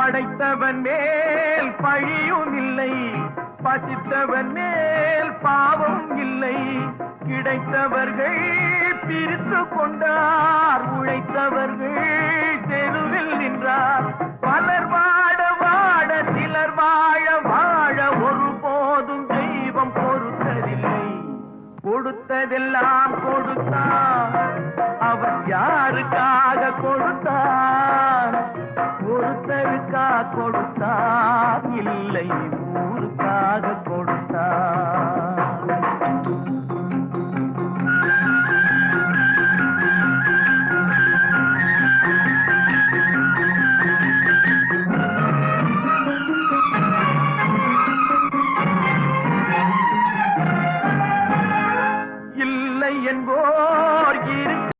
படைத்தவன் மேல் பழியும் இல்லை, பசித்தவன் மேல் பாவம் இல்லை. கிடைத்தவர்கள் பிரித்து கொண்டார், உழைத்தவர்கள் தெருவில் நின்றார். பலர் வாட வாட சிலர் வாழ வாழ ஒருபோதும் தெய்வம் பொறுத்ததில்லை. கொடுத்ததெல்லாம் கொடுத்தான், அவன் யாருக்காக கொடுத்தான்? ஒருத்தருக்காக கொடுத்தான், இல்லை ஊருக்காக கொடுத்தான்.